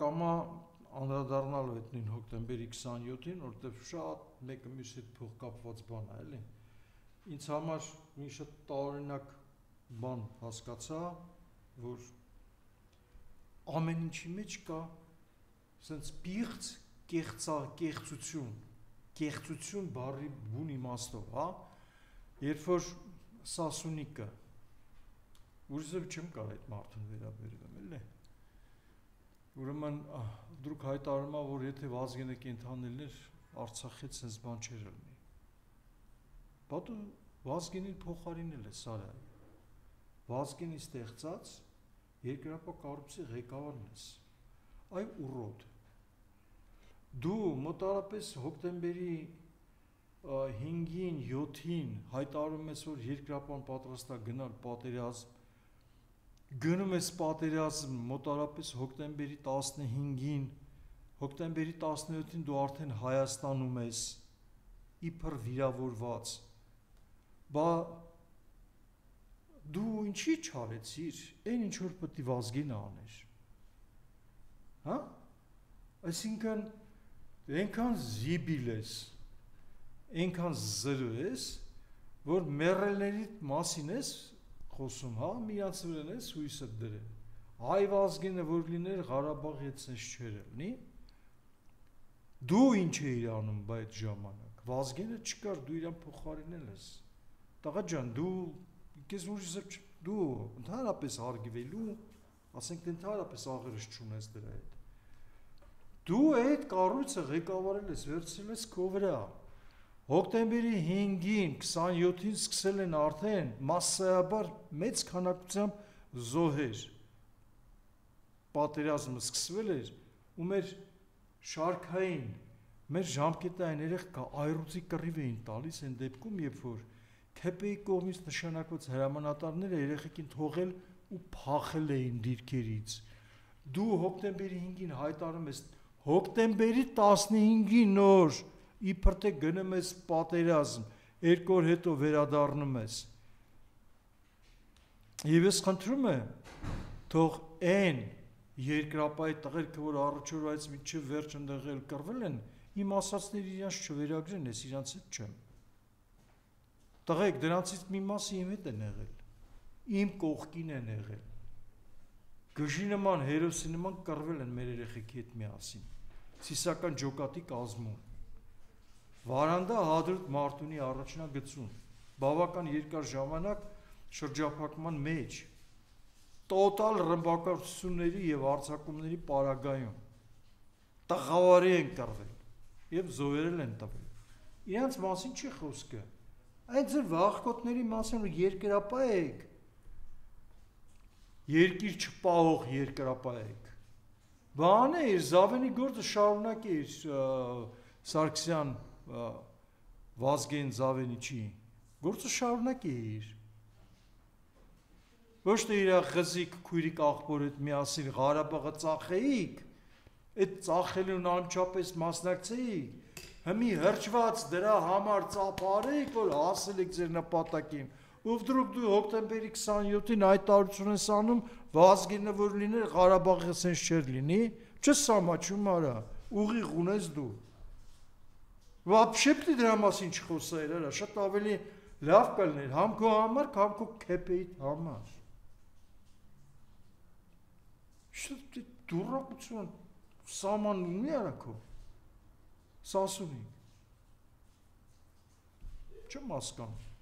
կամա անդրադառնալու այդ նույն հոկտեմբերի 27-ին, որտեղ շատ մեկը մյուսի հետ փոխկապված բան է, էլի։ Ինձ համար մի շատ տարօրինակ բան հասկացա, որ ամեն ինչի մեջ կա սենց պիղծ կեղծություն բառի բուն իմաստով, հա, երբ որ Սասունիկը, ուրիշ չեմ կարող այդ մարդուն վերաբերվում, էլի։ Ուրեմն դուք հայտարարում եք, որ եթե Վազգենը կենթանելներ, Արցախից sense բան չէր լինի։ Բա դու Վազգենին փոխարինել ես Սարայի։ Վազգենի ստեղծած երկրապահ կառույցի ղեկավարն ես։ Այ ուռոդ։ Դու մոտավորապես հոկտեմբերի 5-ին, 7-ին հայտարարում ես, որ երկրապահն պատրաստ է գնալ պատերազմ։ Գնում ես պատերազմ մոտավորապես հոկտեմբերի 15-ին, հոկտեմբերի 17-ին դու արդեն Հայաստանում ես, իբր վիրավորված։ Բա դու ինչի չարեցիր, այն ինչ որ պետք է Վազգենը աներ։ Հա? Այսինքն այնքան զիբիլ ես, այնքան զրո ես, որ մեռելների մասին ես խոսում, հա, միած վրան ես հույսը դրել։ Հայ Վազգենը որ լիներ Ղարաբաղի հետ sense չէր լինի։ Դու ինչ էիր անում այդ ժամանակ։ Վազգենը չկար, դու իրան փոխարինել ես։ Տղա ջան, դու ընդհանրապես հարգվելու, ասենք ընդհանրապես աղերս չունես դրա հետ։ Դու այդ կառույցը ղեկավարել ես, վերցրել ես քո վրա։ Հոկտեմբերի 5-ին, 27-ին սկսել են արդեն մասսայաբար մեծ քանակությամբ զոհեր։ Պատերազմը սկսվել էր ու մեր շարքային, մեր ժամկետային երեխա այրուծի կռիվ էին տալիս այն դեպքում, երբ որ ԹՊ-ի կողմից նշանակված հրամանատարները երեխեքին թողել ու փախել էին դիրքերից։ Դու հոկտեմբերի 5-ին հայտարարում ես, հոկտեմբերի 15-ին նոր իբր թե գնում ես պատերազմ, 2 օր հետո վերադառնում ես։ Եվ ես խնդրում եմ, թող այն երկրապահի տղերքը, որ առաջորդից մինչև վերջ ընդեղել կռվել են, իմ ասածները իրանց չվերագրեն, ես իրանց հետ չեմ։ Տղեկ, դրանցից մի մասը իմ հետ են եղել, իմ կողքին են եղել։ Գժի նման, հերոսի նման կռվել են մեր երեխեքի հետ միասին, Սիսական ջոկատի կազմում։ Վարանդա Հադրութ Մարտունի առաջնագծում, բավական երկար ժամանակ շրջափակման մեջ, տոտալ ռմբակոծությունների և արձակումների պարագայում, տղավարի են կռվել և զոհերել են տվել։ Իրանց մասին չի խոսքը, այդ ձեր վախկոտների մասին, որ երկրապահ եք, երկիր չպահող երկրապահ եք։ Բան է, Զավենի գործը շարունակ է Սարգսյան Վազգեն Զավենիչի, գործը շարունակ է իր։ Ոչ թե իր խզիկ քույրիկ աղբոր հետ միասին Ղարաբաղը ծախեիք, այդ ծախելուն անմիջապես մասնակցեիք, հիմի հրճված դրա համար ծափարեիք, որ հասել եք ձեր նպատակին, ու վդրուկ դու հոկտեմբերի 27-ին հայտարարություն ես անում, Վազգենը որ լիներ Ղարաբաղը sense չէր լինի, չես սամաչում արա, ուղիղ ունես դու։ Вообще պետք է դրա մասին չխոսայր, արա, շատ ավելի լավ կլիներ, համ քո համար, համ քո քեփեիդ համար։ Շատ դուրակություն սաման ունի արա քո, Սասունի, չեմ հասկանում։